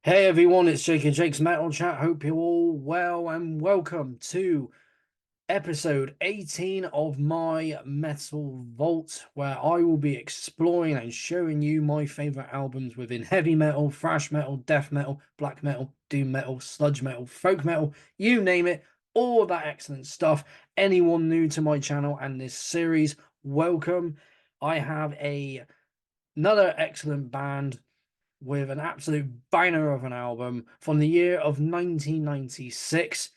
Hey everyone, it's Jake and Jake's Metal Chat. Hope you're all well and welcome to episode 18 of my Metal Vault, where I will be exploring and showing you my favorite albums within heavy metal, thrash metal, death metal, black metal, doom metal, sludge metal, folk metal, you name it, all of that excellent stuff. Anyone new to my channel and this series, welcome. I have another excellent band with an absolute banger of an album from the year of 1996.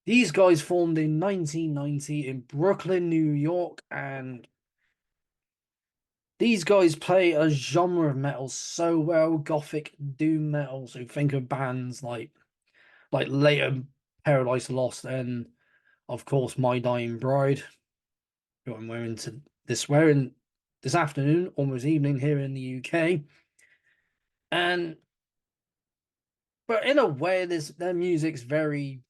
These guys formed in 1990 in Brooklyn, New York, and these guys play a genre of metal so well, gothic doom metal. So think of bands like later Paradise Lost and of course My Dying Bride, who I'm wearing this afternoon, almost evening here in the UK. And but in a way, their music's very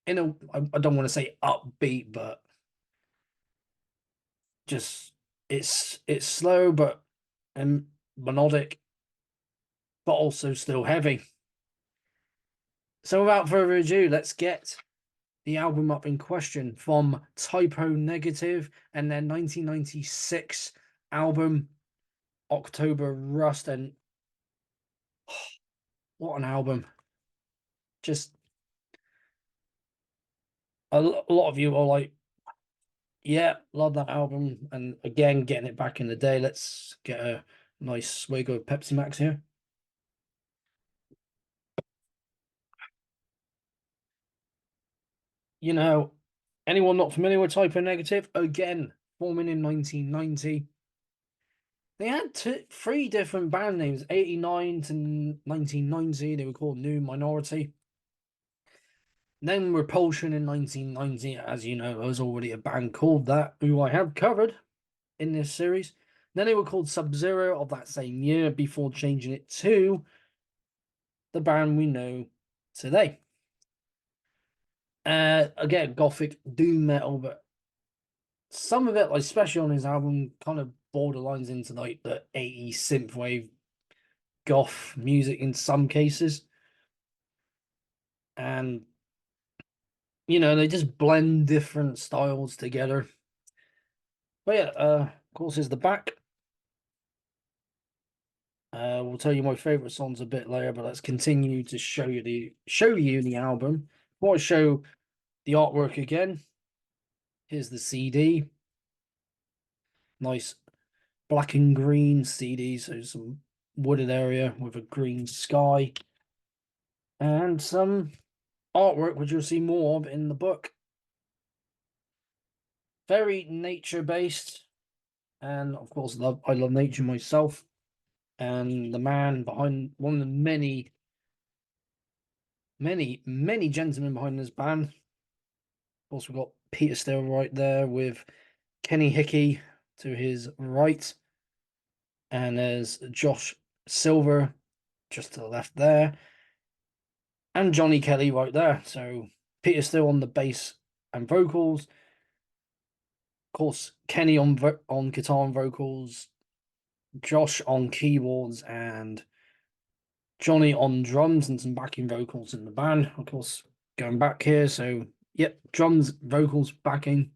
I don't want to say upbeat, but just it's slow but and melodic, but also still heavy. So without further ado, let's get the album up in question from Typo Negative and their 1996 album October Rust. And what an album! Just a lot of you are like, yeah, love that album. And again, getting it back in the day. Let's get a nice swig of Pepsi Max here. You know, anyone not familiar with Typo Negative? Again, forming in 1990. They had three different band names, 89 to 1990. They were called New Minority. Then Repulsion in 1990, as you know, there was already a band called that, who I have covered in this series. Then they were called Sub-Zero of that same year before changing it to the band we know today. Again, gothic doom metal, but some of it, like especially on his album, kind of borderlines into like the 80s synthwave goth music in some cases. And they just blend different styles together. But yeah, of course, is the back. We'll tell you my favorite songs a bit later, but let's continue to show you the album. Before I show the artwork again, here's the CD. Nice black and green CD, so some wooded area with a green sky and some artwork, which you'll see more of in the book. Very nature based, and of course, I love nature myself. And the man behind one of the many gentlemen behind this band. Of course, we've got Peter Steele right there with Kenny Hickey to his right, and there's Josh Silver just to the left there, and Johnny Kelly right there. So Peter Steele on the bass and vocals. Of course, Kenny on guitar and vocals, Josh on keyboards, and Johnny on drums and some backing vocals in the band. Of course, going back here, so yep, drums, vocals, backing.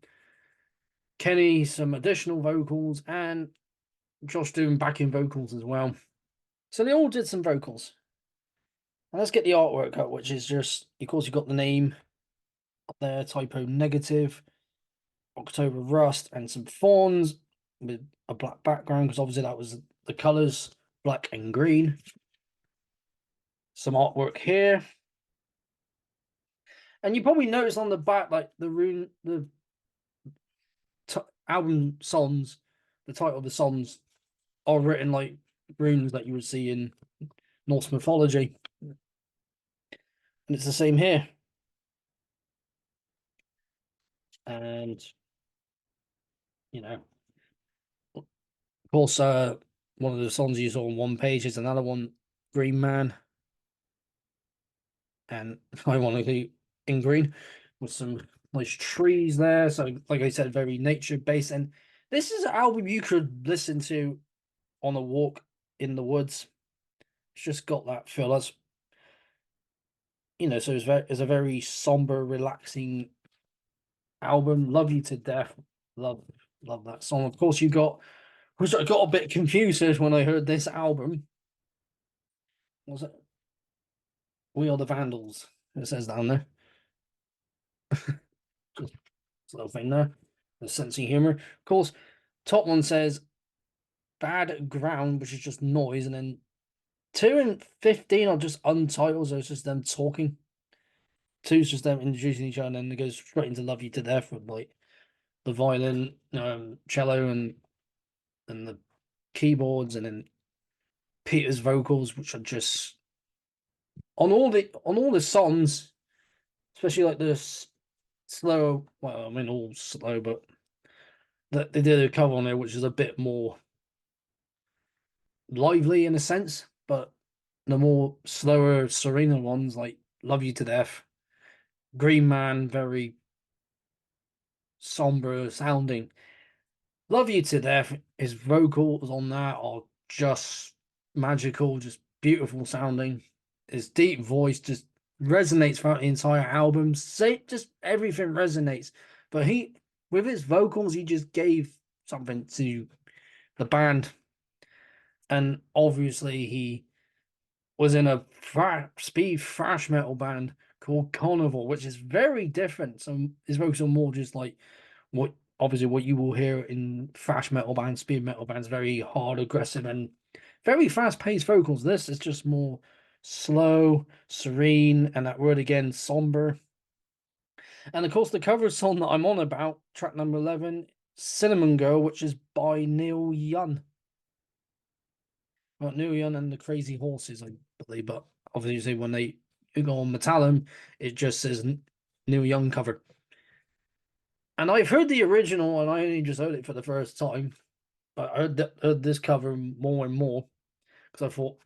Kenny, some additional vocals, and Josh doing backing vocals as well. So they all did some vocals. And let's get the artwork up, which is just, of course, you've got the name up there, Typo Negative, October Rust, and some fawns with a black background, because obviously that was the colors, black and green. Some artwork here. And you probably noticed on the back, like the album songs, the title of the songs are written like runes that you would see in Norse mythology. And it's the same here. And, of course, one of the songs you saw on one page is another one, Green Man. And ironically, in green with some nice trees there. So, like I said, very nature based. And this is an album you could listen to on a walk in the woods. It's just got that feel. That's, so it's a very somber, relaxing album. Love You to Death. Love love that song. Of course, you got, which I got a bit confused when I heard this album. Was it We Are the Vandals? It says down there. Just a little thing there. The sense of humor. Of course, top one says Bad Ground, which is just noise, and then 2 and 15 are just untitles, so it's just them talking. 2's just them introducing each other, and then it goes straight into Love You to Death with like the violin, cello, and the keyboards, and then Peter's vocals, which are just on all the songs, especially like the slow. Well, I mean all slow, but that they did a cover on there, which is a bit more lively in a sense, but the more slower, serener ones like Love You to Death, Green Man, very somber sounding. Love You to Death, his vocals on that are just magical, just beautiful sounding. His deep voice just resonates throughout the entire album. Say just everything resonates. But with his vocals, he just gave something to the band. And obviously he was in a speed thrash metal band called Carnival, which is very different. So his vocals are more just like what obviously what you will hear in thrash metal bands, speed metal bands, very hard, aggressive, and very fast-paced vocals. This is just more slow, serene, and that word again, somber. And of course, the cover song that I'm on about, track number 11, Cinnamon Girl, which is by Neil Young. Well, Neil Young and the Crazy Horses, I believe, but obviously when you go on Metallum, it just says Neil Young cover. And I've heard the original, and I only just heard it for the first time. But I heard this cover more and more because I thought,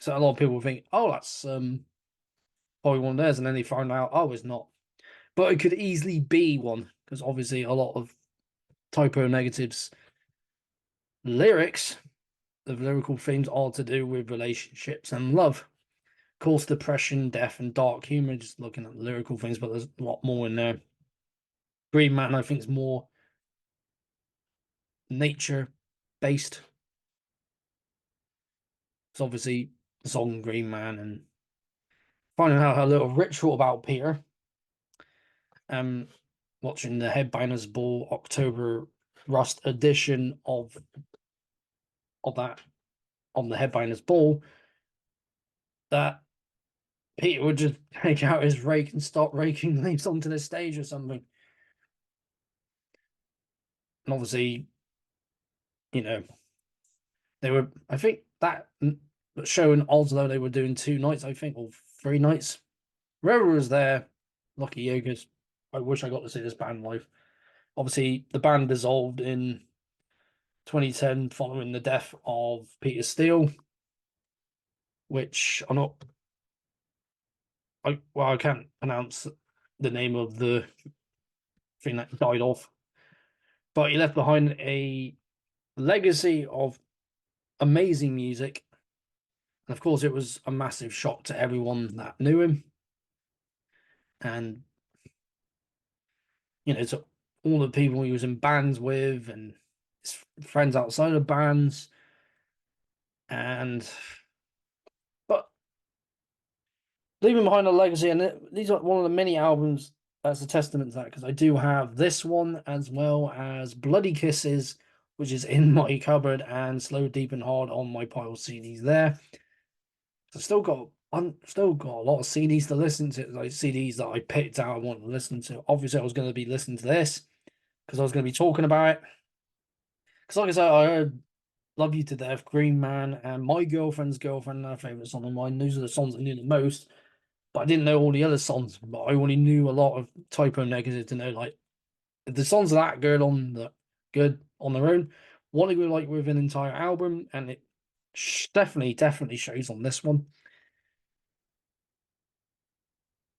so a lot of people think, oh, that's probably one of theirs, and then they find out, oh, it's not. But it could easily be one because obviously a lot of Typo Negative's lyrics, the lyrical themes are to do with relationships and love. Of course, depression, death, and dark humor, just looking at the lyrical things, but there's a lot more in there. Green Man, I think, is more nature based. It's obviously the song Green Man and finding out a little ritual about Peter. Watching the Headbangers Ball October Rust edition of that on the Headbangers Ball, that Peter would just take out his rake and start raking leaves onto the stage or something. And obviously, they were, I think that show in Oslo, they were doing 2 nights, I think, or 3 nights. Whoever was there, lucky you, because I wish I got to see this band live. Obviously, the band dissolved in 2010 following the death of Peter Steele, which I can't pronounce the name of the thing that died off, but he left behind a legacy of amazing music. And of course, it was a massive shock to everyone that knew him. And, to all the people he was in bands with and his friends outside of bands. But leaving behind a legacy, and these are one of the many albums that's a testament to that, because I do have this one as well as Bloody Kisses, which is in my cupboard, and Slow, Deep, and Hard on my pile of CDs there. So I'm still got a lot of CDs to listen to, like CDs that I picked out I want to listen to. Obviously, I was going to be listening to this because I was going to be talking about it. Because, like I said, I heard Love You to Death, Green Man, and My Girlfriend's Girlfriend, our favorite song of mine. Those are the songs I knew the most, but I didn't know all the other songs. But I only knew a lot of Typo Negative to know, like, if the songs are that good on their own, what they were like with an entire album, and it definitely shows on this one.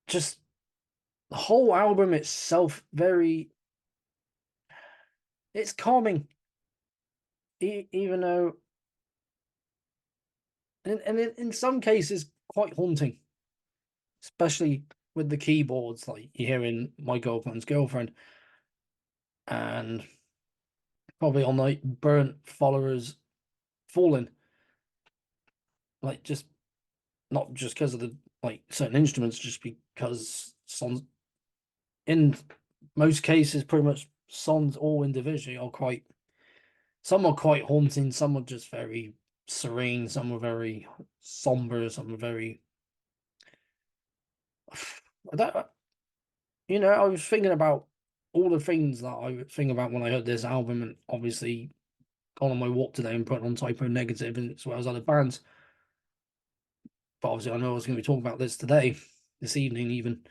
Just the whole album itself, it's calming, even though and in some cases quite haunting, especially with the keyboards, like you hear in My Girlfriend's Girlfriend, and probably on like Burnt Followers Fallen, like just not just because of the like certain instruments, just because songs in most cases, pretty much songs all individually are quite, some are quite haunting, some are just very serene, some are very somber, some are very that, I was thinking about all the things that I would think about when I heard this album, and obviously gone on my walk today and put on Typo Negative as well as other bands. But obviously, I know I was going to be talking about this today, this evening, even.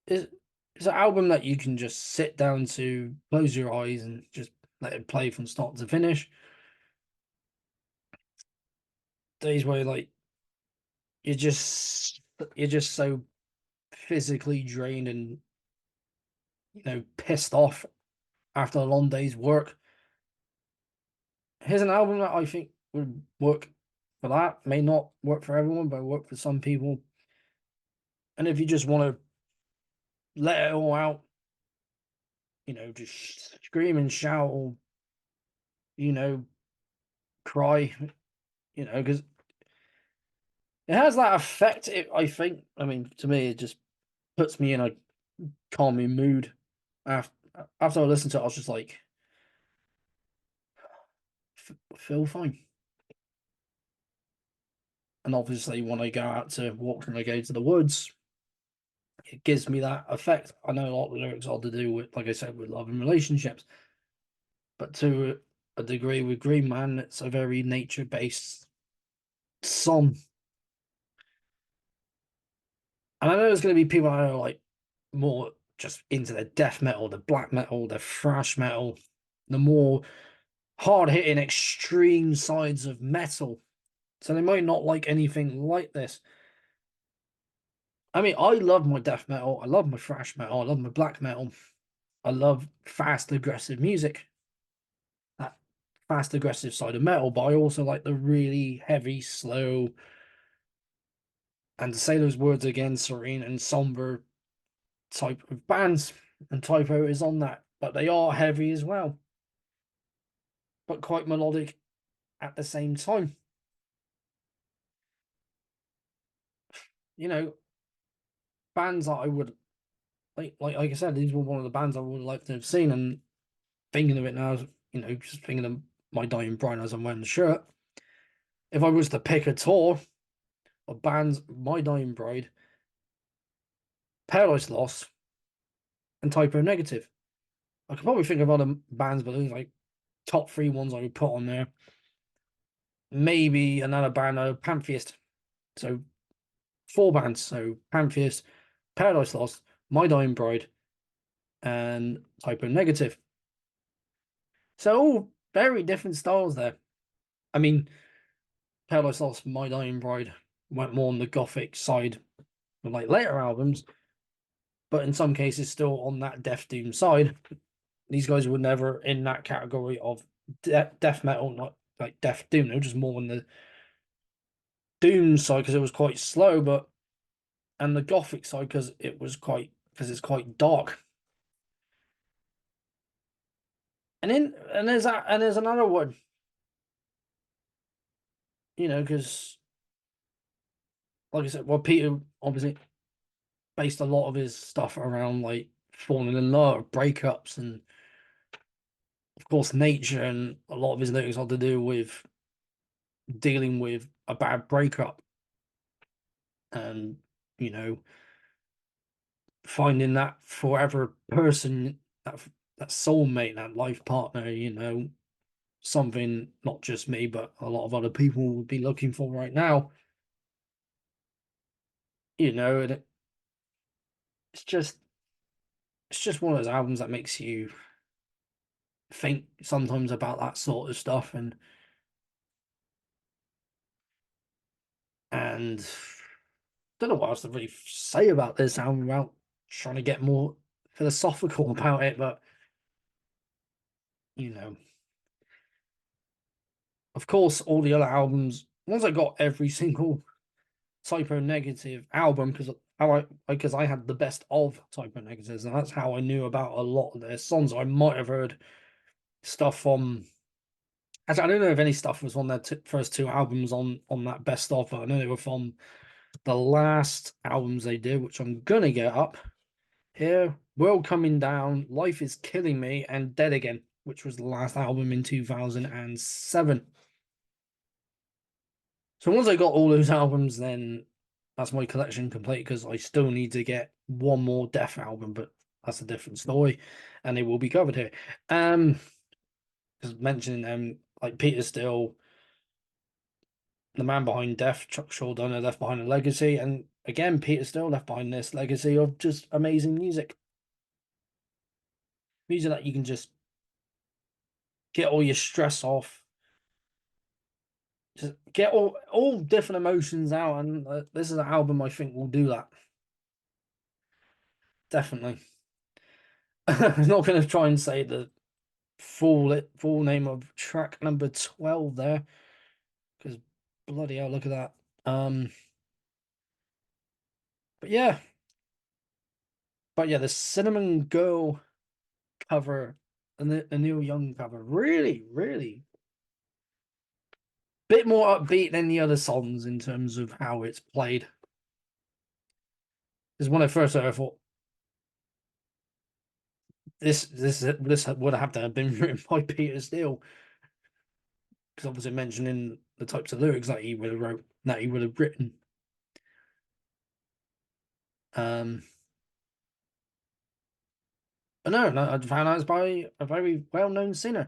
It's, it's an album that you can just sit down to, close your eyes, and just let it play from start to finish. Days where like you're just so physically drained and pissed off after a long day's work. Here's an album that I think would work for that. May not work for everyone, but work for some people. And if you just want to let it all out, just scream and shout, or you know, cry, because it has that effect. I think. I mean, to me, it just puts me in a calming mood. After I listened to it, I was just like, feel fine. And obviously, when I go out to walk and I go to the woods, it gives me that effect. I know a lot of the lyrics are to do with, like I said, with love and relationships, but to a degree with Green Man, it's a very nature-based song. And I know there's going to be people I know like more just into the death metal, the black metal, the thrash metal, the more hard-hitting extreme sides of metal. So they might not like anything like this. I mean, I love my death metal, I love my thrash metal, I love my black metal. I love fast, aggressive music. That fast, aggressive side of metal, but I also like the really heavy, slow, and to say those words again, serene and somber type of bands. And Typo is on that, but they are heavy as well, but quite melodic at the same time. You know, bands that I would like I said, these were one of the bands I would like to have seen. And thinking of it now, just thinking of My Dying Bride as I'm wearing the shirt. If I was to pick a tour of bands, My Dying Bride, Paradise Lost, and Typo Negative. I could probably think of other bands, but those like top three ones I would put on there. Maybe another band, Pantheist. So four bands. So Pantheist, Paradise Lost, My Dying Bride, and Typo Negative. So all very different styles there. I mean, Paradise Lost, My Dying Bride went more on the gothic side with like later albums, but in some cases still on that Death Doom side. These guys were never in that category of death metal, not like Death Doom. They were just more on the Doom side because it was quite slow, but and the Gothic side because it's quite dark. And there's another one, because like I said, well, Peter obviously based a lot of his stuff around like falling in love, breakups, and of course nature, and a lot of his lyrics had to do with dealing with a bad breakup, and you know finding that forever person, that soulmate, that life partner, something not just me, but a lot of other people would be looking for right now. And it's just one of those albums that makes you think sometimes about that sort of stuff, and don't know what else to really say about this album without trying to get more philosophical about it, but you know. Of course, all the other albums, once I got every single Typo Negative album, because I had the best of Typo Negatives, and that's how I knew about a lot of their songs. I might have heard stuff from. Actually, I don't know if any stuff was on their first two albums on that best of, but I know they were from the last albums they did, which I'm gonna get up here. World Coming Down, Life Is Killing Me, and Dead Again, which was the last album in 2007. So once I got all those albums, then that's my collection complete, because I still need to get one more Death album, but that's a different story, and it will be covered here. Just mentioning them, like Peter Steele, the man behind Death, Chuck Schuldiner, left behind a legacy, and again Peter Steele left behind this legacy of just amazing music that you can just get all your stress off, just get all different emotions out, and this is an album I think will do that. Definitely. I'm not going to try and say the full name of track number 12 there, because bloody hell, look at that. But yeah, the Cinnamon Girl cover and the Neil Young cover, really bit more upbeat than the other songs in terms of how it's played. Because when I first heard, I thought this would have to have been written by Peter Steele, because obviously mentioning the types of lyrics that he would have written. But no, I found out it's by a very well-known singer.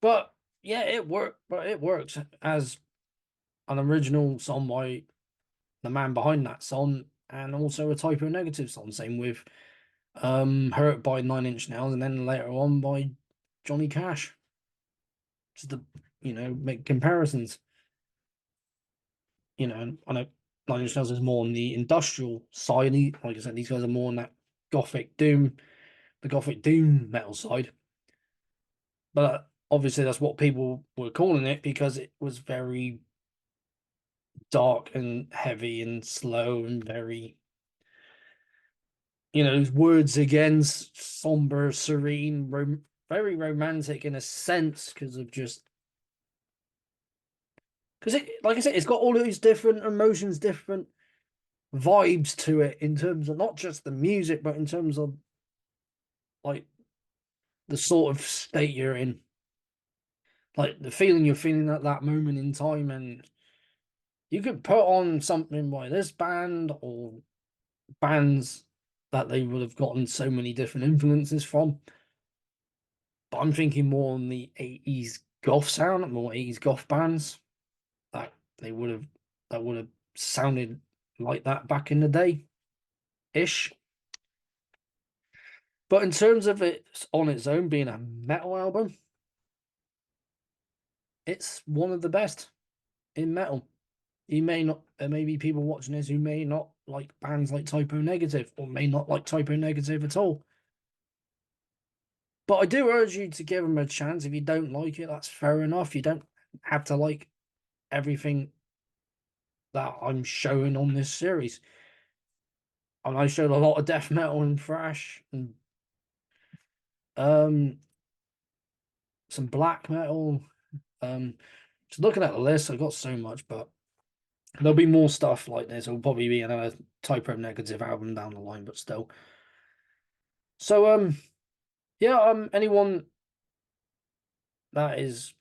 But yeah, it worked. But it works as an original song by the man behind that song, and also a Typo Negative song. Same with Hurt by Nine Inch Nails, and then later on by Johnny Cash. Just to make comparisons. I know Nine Inch Nails is more on the industrial side. Like I said, these guys are more on that the gothic doom metal side. But obviously, that's what people were calling it, because it was very dark and heavy and slow and very, words again, somber, serene, very romantic in a sense, because of just because like I said, it's got all these different emotions, different vibes to it, in terms of not just the music, but in terms of like the sort of state you're in, like the feeling you're feeling at that moment in time. And you could put on something by this band or bands that they would have gotten so many different influences from. But I'm thinking more on the 80s goth sound, more 80s goth bands that they would have that would have sounded like that back in the day ish. But in terms of it on its own being a metal album, it's one of the best in metal. You may not, there may be people watching this who may not like bands like Typo Negative, or may not like Typo Negative at all. But I do urge you to give them a chance. If you don't like it, that's fair enough. You don't have to like everything that I'm showing on this series. And I showed a lot of death metal and thrash and um some black metal. Just looking at the list, I got so much, but there'll be more stuff like this. It'll probably be another Typo Negative album down the line, but still. So yeah, anyone that is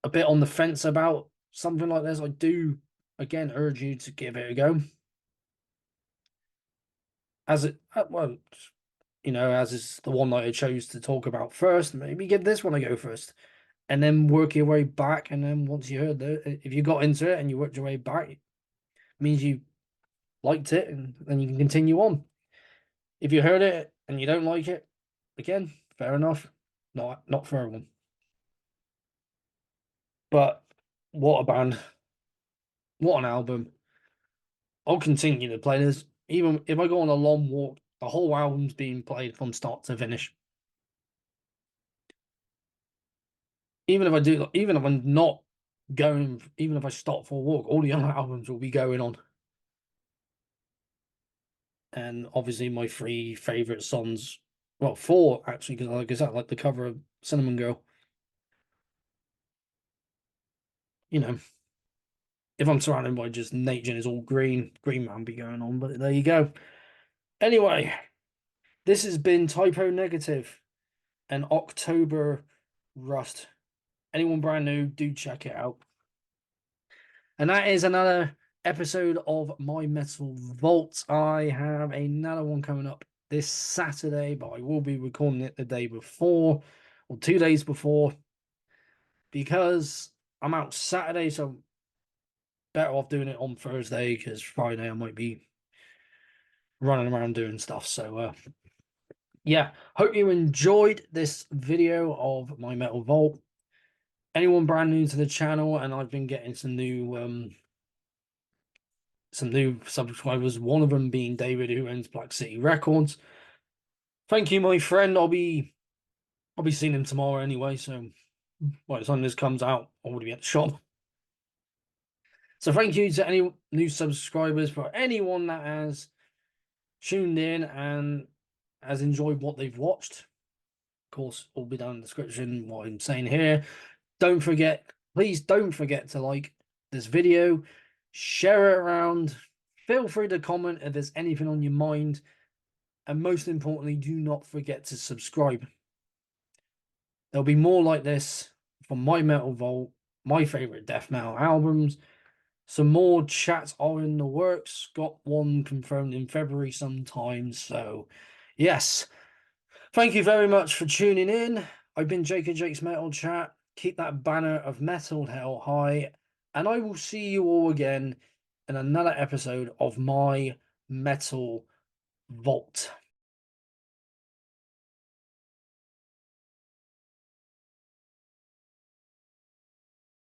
a bit on the fence about something like this, I do again urge you to give it a go. As it well, as is the one that I chose to talk about first, maybe give this one a go first, and then work your way back. And then once you heard if you got into it and you worked your way back, it means you liked it, and then you can continue on. If you heard it and you don't like it, again, fair enough. Not for everyone. But what a band. What an album. I'll continue to play this. Even if I go on a long walk, the whole album's being played from start to finish. even if I do, even if I'm not going, even if I stop for a walk, all the other albums will be going on. And obviously, my three favorite songs, well, four actually, because like I said, I like the cover of Cinnamon Girl. You know, if I'm surrounded by just nature and it's all green, Green Man be going on. But there you go. Anyway, this has been Typo Negative and October Rust. Anyone brand new, do check it out. And that is another episode of My Metal Vault. I have another one coming up this Saturday, but I will be recording it the day before or 2 days before because I'm out Saturday, so better off doing it on Thursday because Friday I might be running around doing stuff. So, yeah, hope you enjoyed this video of My Metal Vault. Anyone brand new to the channel, and I've been getting some new subscribers, one of them being David, who owns Black City Records. Thank you, my friend. I'll be seeing him tomorrow anyway, so by the time this comes out, I'll already be at the shop. So thank you to any new subscribers, for anyone that has tuned in and has enjoyed what they've watched. Of course, all be down in the description what I'm saying here. Don't forget, please don't forget to like this video, share it around, feel free to comment if there's anything on your mind, and most importantly, do not forget to subscribe. There'll be more like this from My Metal Vault, my favorite death metal albums. Some more chats are in the works. Got one confirmed in February sometime. So, yes. Thank you very much for tuning in. I've been Jake and Jake's Metal Chat. Keep that banner of metal held high. And I will see you all again in another episode of My Metal Vault.